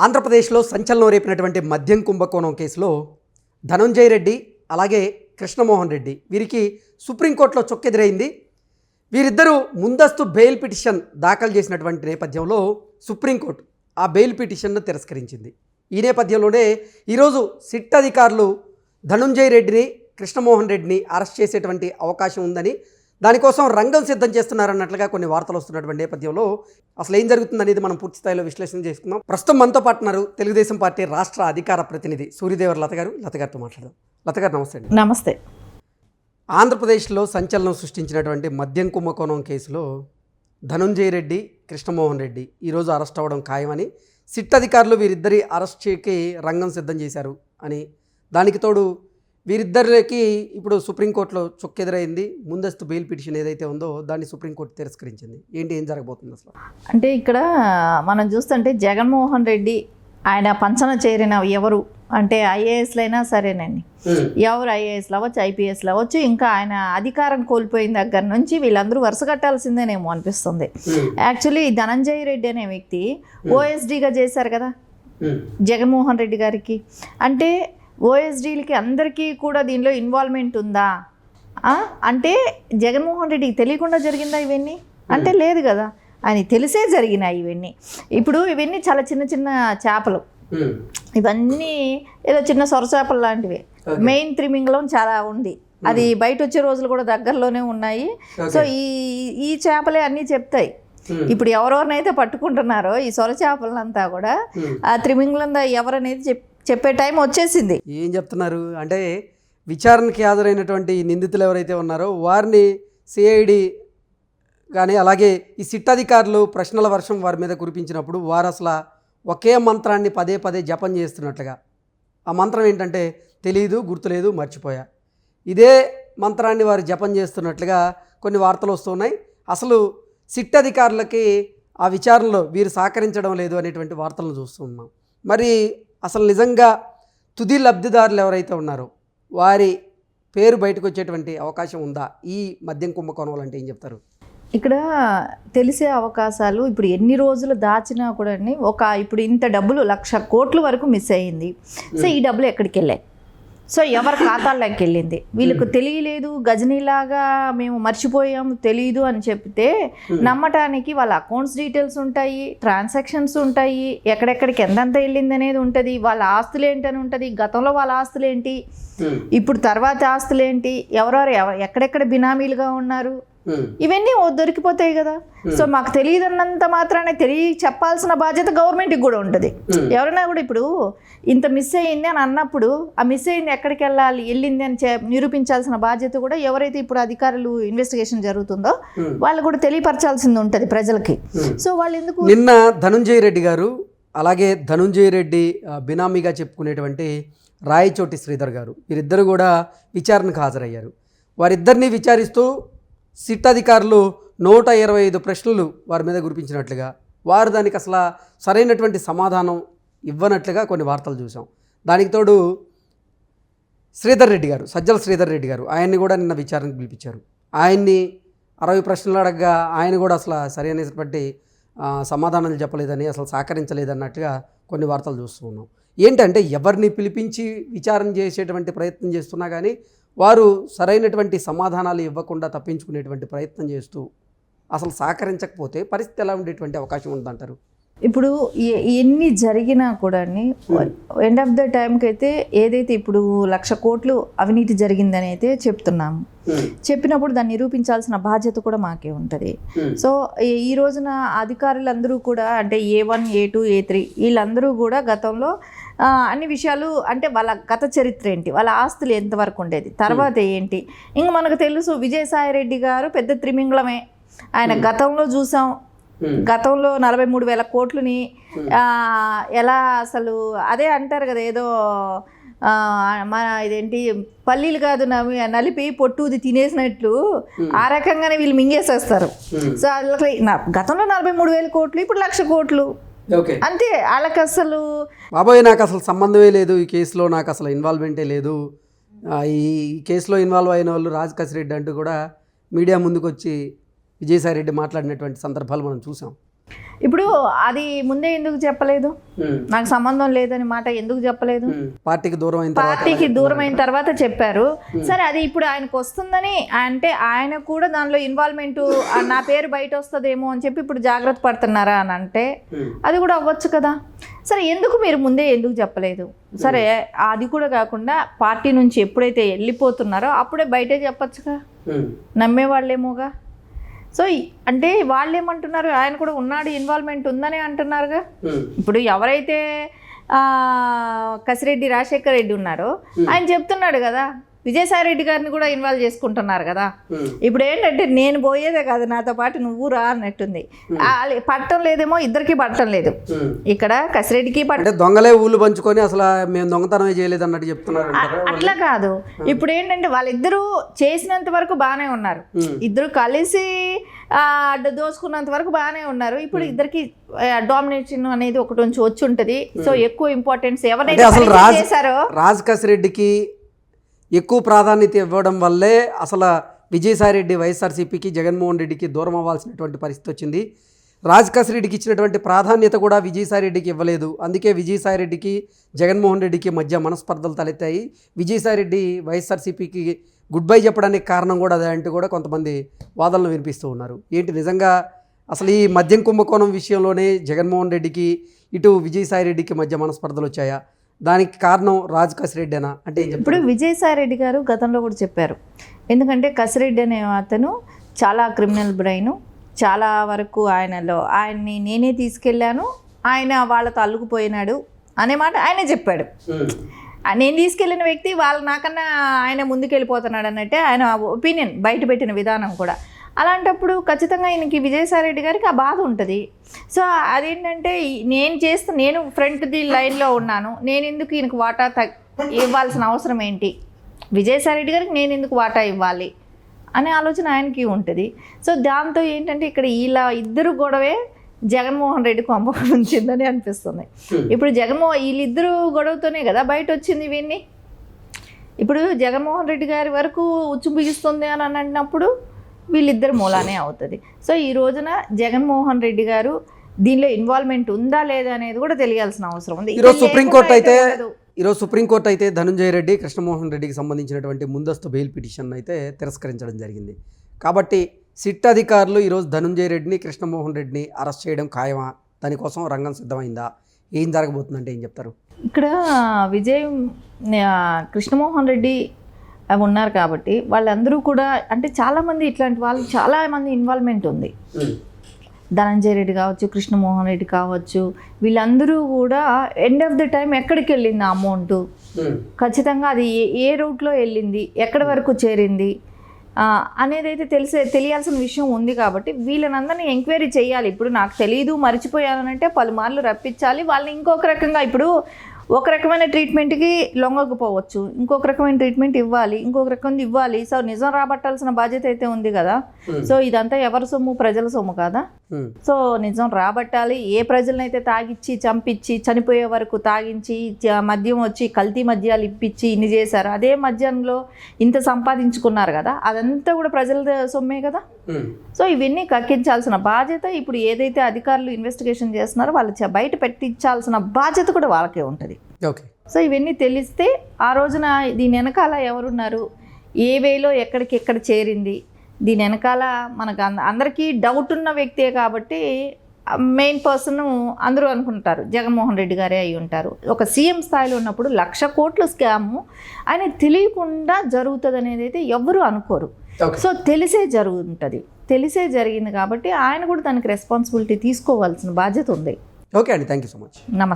ఆంధ్రప్రదేశ్లో సంచలనం రేపినటువంటి మద్యం కుంభకోణం కేసులో ధనంజయ రెడ్డి అలాగే కృష్ణమోహన్ రెడ్డి వీరికి సుప్రీంకోర్టులో చొక్కెదురైంది. వీరిద్దరూ ముందస్తు బెయిల్ పిటిషన్ దాఖలు చేసినటువంటి నేపథ్యంలో సుప్రీంకోర్టు ఆ బెయిల్ పిటిషన్ను తిరస్కరించింది. ఈ నేపథ్యంలోనే ఈరోజు సిట్ అధికారులు ధనంజయ రెడ్డిని కృష్ణమోహన్ రెడ్డిని అరెస్ట్ చేసేటువంటి అవకాశం ఉందని, దానికోసం రంగం సిద్ధం చేస్తున్నారన్నట్లుగా కొన్ని వార్తలు వస్తున్నటువంటి నేపథ్యంలో అసలు ఏం జరుగుతుందనేది మనం పూర్తి స్థాయిలో విశ్లేషణ చేసుకుందాం. ప్రస్తుతం మనతో పాటు ఉన్నారు తెలుగుదేశం పార్టీ రాష్ట్ర అధికార ప్రతినిధి సూర్యదేవర్ లత గారు. లత గారితో మాట్లాడదాం. లత గారు నమస్తే అండి. నమస్తే. ఆంధ్రప్రదేశ్లో సంచలనం సృష్టించినటువంటి మద్యం కుంభకోణం కేసులో ధనంజయ రెడ్డి కృష్ణమోహన్ రెడ్డి ఈరోజు అరెస్ట్ అవ్వడం ఖాయమని, సిట్ అధికారులు వీరిద్దరి అరెస్ట్కి రంగం సిద్ధం చేశారు అని, దానికి తోడు వీరిద్దరికి ఇప్పుడు సుప్రీంకోర్టులో చొక్కెదురైంది. ముందస్తు బెయిల్ పిటిషన్ ఏదైతే ఉందో దాన్ని సుప్రీంకోర్టు తిరస్కరించింది. ఏం జరగబోతుంది అసలు? అంటే ఇక్కడ మనం చూస్తుంటే జగన్మోహన్ రెడ్డి ఆయన పంచన చేరిన ఎవరు అంటే ఐఏఎస్లు అయినా సరేనండి, ఎవరు ఐఏఎస్లు అవ్వచ్చు, ఐపీఎస్లు అవ్వచ్చు, ఇంకా ఆయన అధికారం కోల్పోయిన దగ్గర నుంచి వీళ్ళందరూ వరుస కట్టాల్సిందేనేమో అనిపిస్తుంది. యాక్చువల్లీ ధనంజయ రెడ్డి అనే వ్యక్తి ఓఎస్డీగా చేశారు కదా జగన్మోహన్ రెడ్డి గారికి. అంటే ఓఎస్డీలకి అందరికీ కూడా దీనిలో ఇన్వాల్వ్మెంట్ ఉందా అంటే జగన్మోహన్ రెడ్డికి తెలియకుండా జరిగిందా ఇవన్నీ? అంటే లేదు కదా, ఆయన తెలిసే జరిగినాయి ఇవన్నీ. ఇప్పుడు ఇవన్నీ చాలా చిన్న చిన్న చేపలు, ఇవన్నీ ఏదో చిన్న సొరచేపలు లాంటివి. మెయిన్ త్రిమింగలం చాలా ఉంది, అది బయట వచ్చే రోజులు కూడా దగ్గరలోనే ఉన్నాయి. సో ఈ చేపలే అన్నీ చెప్తాయి. ఇప్పుడు ఎవరెవరినైతే పట్టుకుంటున్నారో ఈ సొర చేపలంతా కూడా ఆ త్రిమింగలం ఎవరనేది చెప్పే టైం వచ్చేసింది. ఏం చెప్తున్నారు అంటే, విచారణకి హాజరైనటువంటి నిందితులు ఎవరైతే ఉన్నారో వారిని సిఐడి కానీ అలాగే ఈ సిట్ అధికారులు ప్రశ్నల వర్షం వారి మీద కురిపించినప్పుడు వారు అసలు ఒకే మంత్రాన్ని పదే పదే జపం చేస్తున్నట్లుగా, ఆ మంత్రం ఏంటంటే తెలీదు, గుర్తులేదు, మర్చిపోయా, ఇదే మంత్రాన్ని వారు జపం చేస్తున్నట్లుగా కొన్ని వార్తలు వస్తున్నాయి. అసలు సిట్ అధికారులకి ఆ విచారణలో వీరు సహకరించడం లేదు అనేటువంటి వార్తలను చూస్తున్నాం. మరి అసలు నిజంగా తుది లబ్ధిదారులు ఎవరైతే ఉన్నారో వారి పేరు బయటకు వచ్చేటువంటి అవకాశం ఉందా ఈ మద్యం కుంభకోణం అంటే ఏం చెప్తారు? ఇక్కడ తెలిసే అవకాశాలు ఇప్పుడు ఎన్ని రోజులు దాచినా కూడా ఇప్పుడు ఇంత డబ్బులు 1,00,000 కోట్ల వరకు మిస్ అయ్యింది. సో ఈ డబ్బులు ఎక్కడికి వెళ్ళాయి? సో ఎవరి ఖాతాల్లోకి వెళ్ళింది? వీళ్ళకు తెలియలేదు, గజనీలాగా మేము మర్చిపోయాము తెలీదు అని చెప్తే నమ్మటానికి వాళ్ళ అకౌంట్స్ డీటెయిల్స్ ఉంటాయి, ట్రాన్సాక్షన్స్ ఉంటాయి, ఎక్కడెక్కడికి ఎంతంత వెళ్ళింది అనేది ఉంటుంది, వాళ్ళ ఆస్తులు ఏంటని ఉంటుంది, గతంలో వాళ్ళ ఆస్తులు ఏంటి, ఇప్పుడు తర్వాత ఆస్తులు ఏంటి, ఎవరెవరు ఎక్కడెక్కడ బినామీలుగా ఉన్నారు, ఇవన్నీ దొరికిపోతాయి కదా. సో మాకు తెలియదన్నంత మాత్రానే చెప్పాల్సిన బాధ్యత గవర్నమెంట్కి కూడా ఉంటుంది. ఎవరైనా కూడా ఇప్పుడు ఇంత మిస్ అయ్యింది అని అన్నప్పుడు ఆ మిస్ అయ్యింది ఎక్కడికి వెళ్ళింది అని నిరూపించాల్సిన బాధ్యత కూడా ఎవరైతే ఇప్పుడు అధికారులు ఇన్వెస్టిగేషన్ జరుగుతుందో వాళ్ళు కూడా తెలియపరచాల్సింది ఉంటుంది ప్రజలకి. సో వాళ్ళు ఎందుకు నిన్న ధనంజయ రెడ్డి గారు అలాగే ధనంజయ రెడ్డి బినామీగా చెప్పుకునేటువంటి రాయచోటి శ్రీధర్ గారు వీరిద్దరు కూడా విచారణకు హాజరయ్యారు. వారిద్దరిని విచారిస్తూ సిట్ అధికారులు 125 ప్రశ్నలు వారి మీద కురిపించినట్లుగా, వారు దానికి అసలు సరైనటువంటి సమాధానం ఇవ్వనట్లుగా కొన్ని వార్తలు చూసాం. దానికి తోడు శ్రీధర్ రెడ్డి గారు, సజ్జల శ్రీధర్ రెడ్డి గారు, ఆయన్ని కూడా నిన్న విచారణకు పిలిపించారు. ఆయన్ని 60 ప్రశ్నలు అడగగా ఆయన కూడా అసలు సరైనటువంటి సమాధానాలు చెప్పలేదని, అసలు సహకరించలేదన్నట్టుగా కొన్ని వార్తలు చూస్తూ ఉన్నాం. ఏంటంటే ఎవరిని పిలిపించి విచారణ చేసేటువంటి ప్రయత్నం చేస్తున్నా కానీ వారు సరైనటువంటి సమాధానాలు ఇవ్వకుండా తప్పించుకునేటువంటి ప్రయత్నం చేస్తూ అసలు సహకరించకపోతే పరిస్థితి ఎలా ఉండేటువంటి అవకాశం ఉందంటారు? ఇప్పుడు ఎన్ని జరిగినా కూడా ఎండ్ ఆఫ్ ద టైంకి అయితే ఏదైతే ఇప్పుడు 1,00,000 కోట్లు అవినీతి జరిగిందని అయితే చెప్తున్నాము, చెప్పినప్పుడు దాన్ని నిరూపించాల్సిన బాధ్యత కూడా మాకే ఉంటుంది. సో ఈ రోజున అధికారులందరూ కూడా అంటే A1, A2, A3 వీళ్ళందరూ కూడా గతంలో అన్ని విషయాలు అంటే వాళ్ళ గత చరిత్ర ఏంటి, వాళ్ళ ఆస్తులు ఎంతవరకు ఉండేది, తర్వాత ఏంటి, ఇంకా మనకు తెలుసు విజయసాయి రెడ్డి గారు పెద్ద త్రిమింగళమే. ఆయన గతంలో చూసాం, గతంలో 43,000 కోట్లని ఎలా అసలు అదే అంటారు కదా, ఏదో మన ఇదేంటి పల్లీలు కాదు నలిపి పొట్టుది తినేసినట్లు ఆ రకంగానే వీళ్ళు మింగేసేస్తారు. సో వాళ్ళకి గతంలో 43,000 కోట్లు, ఇప్పుడు 1,00,000 కోట్లు అంతే. వాళ్ళకి అసలు బాబాయ్ నాకు అసలు సంబంధమే లేదు, ఈ కేసులో నాకు అసలు ఇన్వాల్వ్మెంటే లేదు, ఈ కేసులో ఇన్వాల్వ్ అయిన వాళ్ళు రాజకసిరెడ్డి అంటూ కూడా మీడియా ముందుకు వచ్చి విజయసాయి రెడ్డి మాట్లాడినటువంటి సందర్భాలు మనం చూసాం. ఇప్పుడు అది ముందే ఎందుకు చెప్పలేదు? నాకు సంబంధం లేదని మాట ఎందుకు చెప్పలేదు? పార్టీకి దూరం అయిన తర్వాత చెప్పారు. సరే, అది ఇప్పుడు ఆయనకు వస్తుందని అంటే ఆయన కూడా దానిలో ఇన్వాల్వ్మెంట్, నా పేరు బయట వస్తుందేమో అని చెప్పి ఇప్పుడు జాగ్రత్త పడుతున్నారా అని అంటే అది కూడా అవ్వచ్చు కదా. సరే, ఎందుకు మీరు ముందే ఎందుకు చెప్పలేదు? సరే, అది కూడా కాకుండా పార్టీ నుంచి ఎప్పుడైతే వెళ్ళిపోతున్నారో అప్పుడే బయటే చెప్పచ్చుగా, నమ్మేవాళ్ళేమోగా. సో అంటే వాళ్ళు ఏమంటున్నారు, ఆయన కూడా ఉన్నాడు, ఇన్వాల్వ్మెంట్ ఉందని అంటున్నారుగా. ఇప్పుడు ఎవరైతే కసిరెడ్డి రాజశేఖర్ రెడ్డి ఉన్నారో ఆయన చెప్తున్నాడు కదా, విజయసాయి రెడ్డి గారిని కూడా ఇన్వాల్వ్ చేసుకుంటున్నారు కదా. ఇప్పుడు ఏంటంటే నేను పోయేదే కాదు, నాతో పాటు నువ్వు రా అన్నట్టుంది. పట్టం లేదేమో, ఇద్దరికి పట్టం లేదు. ఇక్కడ కసిరెడ్డికి దొంగలే ఊళ్ళు పంచుకొని అసలు మేము దొంగతనమే చేయలేదు అన్నట్టు చెప్తున్నారు. అట్లా కాదు. ఇప్పుడు ఏంటంటే వాళ్ళిద్దరూ చేసినంత వరకు బాగానే ఉన్నారు, ఇద్దరు కలిసి దోచుకున్నంత వరకు బాగానే ఉన్నారు. ఇప్పుడు ఇద్దరికి డామినేషన్ అనేది ఒకటి నుంచి వచ్చి ఉంటది. సో ఎక్కువ ఇంపార్టెన్స్ ఎవరైతే చేశారో రాజ్ కసిరెడ్డికి ఎక్కువ ప్రాధాన్యత ఇవ్వడం వల్లే అసలు విజయసాయి రెడ్డి వైఎస్ఆర్సీపీకి జగన్మోహన్ రెడ్డికి దూరం అవ్వాల్సినటువంటి పరిస్థితి వచ్చింది. రాజ్ కసిరెడ్డికి ఇచ్చినటువంటి ప్రాధాన్యత కూడా విజయసాయి రెడ్డికి ఇవ్వలేదు. అందుకే విజయసాయి రెడ్డికి జగన్మోహన్ రెడ్డికి మధ్య మనస్పర్ధలు తలెత్తాయి. విజయసాయి రెడ్డి వైఎస్ఆర్సీపీకి గుడ్ బై చెప్పడానికి కారణం కూడా అదే అంటూ కూడా కొంతమంది వాదనలు వినిపిస్తూ ఉన్నారు. ఏంటి నిజంగా అసలు ఈ మద్యం కుంభకోణం విషయంలోనే జగన్మోహన్ రెడ్డికి ఇటు విజయసాయి రెడ్డికి మధ్య మనస్పర్ధలు వచ్చాయా? దానికి కారణం రాజ్ కసిరెడ్డినా అంటే ఇప్పుడు విజయసాయి రెడ్డి గారు గతంలో కూడా చెప్పారు. ఎందుకంటే కసిరెడ్డి అనే అతను చాలా క్రిమినల్ బ్రెయిన్, చాలా వరకు ఆయన్ని నేనే తీసుకెళ్ళాను, ఆయన వాళ్ళతో అల్లుకుపోయినాడు అనే మాట ఆయనే చెప్పాడు. నేను తీసుకెళ్ళిన వ్యక్తి నాకన్నా ఆయన ముందుకెళ్ళిపోతున్నాడు అన్నట్టే ఆయన ఒపీనియన్ బయట పెట్టిన విధానం కూడా. అలాంటప్పుడు ఖచ్చితంగా ఈయనకి విజయసాయి రెడ్డి గారికి ఆ బాధ ఉంటుంది. సో అదేంటంటే నేను ఫ్రంట్ ది లైన్లో ఉన్నాను, నేను ఎందుకు ఈయనకు వాటా ఇవ్వాల్సిన అవసరం ఏంటి, విజయసాయి రెడ్డి గారికి నేను ఎందుకు వాటా ఇవ్వాలి అనే ఆలోచన ఆయనకి ఉంటుంది. సో దాంతో ఏంటంటే ఇక్కడ ఇలా ఇద్దరు గొడవే జగన్మోహన్ రెడ్డి కొంప ఉంచిందని అనిపిస్తుంది. ఇప్పుడు వీళ్ళిద్దరు గొడవతోనే కదా బయట వచ్చింది వీన్ని. ఇప్పుడు జగన్మోహన్ రెడ్డి గారి వరకు ఉచ్చు బిగిస్తుంది అని అన్నప్పుడు వీళ్ళిద్దరు మూలానే అవుతుంది. సో ఈ రోజున జగన్మోహన్ రెడ్డి గారు దీనిలో ఇన్వాల్వ్మెంట్ ఉందా లేదా అనేది కూడా తెలియాల్సిన అవసరం ఉంది. ఈరోజు సుప్రీంకోర్టు అయితే ధనంజయ రెడ్డి, కృష్ణమోహన్ రెడ్డికి సంబంధించినటువంటి ముందస్తు బెయిల్ పిటిషన్ అయితే తిరస్కరించడం జరిగింది. కాబట్టి సిట్ అధికారులు ఈరోజు ధనంజయ రెడ్డిని, కృష్ణమోహన్ రెడ్డిని అరెస్ట్ చేయడం ఖాయమా? దానికోసం రంగం సిద్ధమైందా? ఏం జరగబోతుందంటే ఏం చెప్తారు? ఇక్కడ కృష్ణమోహన్ రెడ్డి ఉన్నారు కాబట్టి వాళ్ళందరూ కూడా అంటే చాలామంది ఇట్లాంటి వాళ్ళు చాలామంది ఇన్వాల్వ్మెంట్ ఉంది. ధనంజయ రెడ్డి కావచ్చు, కృష్ణమోహన్ రెడ్డి కావచ్చు, వీళ్ళందరూ కూడా ఎండ్ ఆఫ్ ద టైం ఎక్కడికి వెళ్ళింది ఆ అమౌంట్, ఖచ్చితంగా అది ఏ రూట్లో వెళ్ళింది, ఎక్కడి వరకు చేరింది అనేది అయితే తెలియాల్సిన విషయం ఉంది. కాబట్టి వీళ్ళనందరినీ ఎంక్వైరీ చేయాలి. ఇప్పుడు నాకు తెలియదు, మర్చిపోయానంటే పలుమార్లు రప్పించాలి వాళ్ళని. ఇంకొక రకంగా ఇప్పుడు ఒక రకమైన ట్రీట్మెంట్కి లొంగకపోవచ్చు, ఇంకొక రకమైన ట్రీట్మెంట్ ఇవ్వాలి, ఇంకొక రకం ఇవ్వాలి. సో నిజం రాబట్టాల్సిన బాధ్యత అయితే ఉంది కదా. సో ఇదంతా ఎవరి సొమ్ము? ప్రజల సొమ్ము కదా. సో నిజం రాబట్టాలి. ఏ ప్రజలనైతే తాగిచ్చి చంపించి చనిపోయే వరకు తాగించి మద్యం వచ్చి కల్తీ మద్యాలు ఇప్పించి ఇన్ని చేశారు, అదే మద్యంలో ఇంత సంపాదించుకున్నారు కదా, అదంతా కూడా ప్రజల సొమ్మే కదా. సో ఇవన్నీ కక్కించాల్సిన బాధ్యత ఇప్పుడు ఏదైతే అధికారులు ఇన్వెస్టిగేషన్ చేస్తున్నారో వాళ్ళు బయట పెట్టించాల్సిన బాధ్యత కూడా వాళ్ళకే ఉంటుంది. సో ఇవన్నీ తెలిస్తే ఆ రోజున దీని వెనకాల ఎవరున్నారు, ఏ వేలో ఎక్కడికెక్కడ చేరింది, దీని వెనకాల మనకు అందరికీ డౌట్ ఉన్న వ్యక్తే కాబట్టి మెయిన్ పర్సన్ అందరూ అనుకుంటారు జగన్మోహన్ రెడ్డి గారే అయి ఉంటారు. ఒక సీఎం స్థాయిలో ఉన్నప్పుడు 1,00,000 కోట్ల స్కామ్ ఆయన తెలియకుండా జరుగుతుంది అనేది అయితే ఎవ్వరూ అనుకోరు. సో తెలిసే జరిగింది కాబట్టి ఆయన కూడా దానికి రెస్పాన్సిబిలిటీ తీసుకోవాల్సిన బాధ్యత ఉంది. ఓకే అండి, థ్యాంక్ యూ సో మచ్. నమస్తే.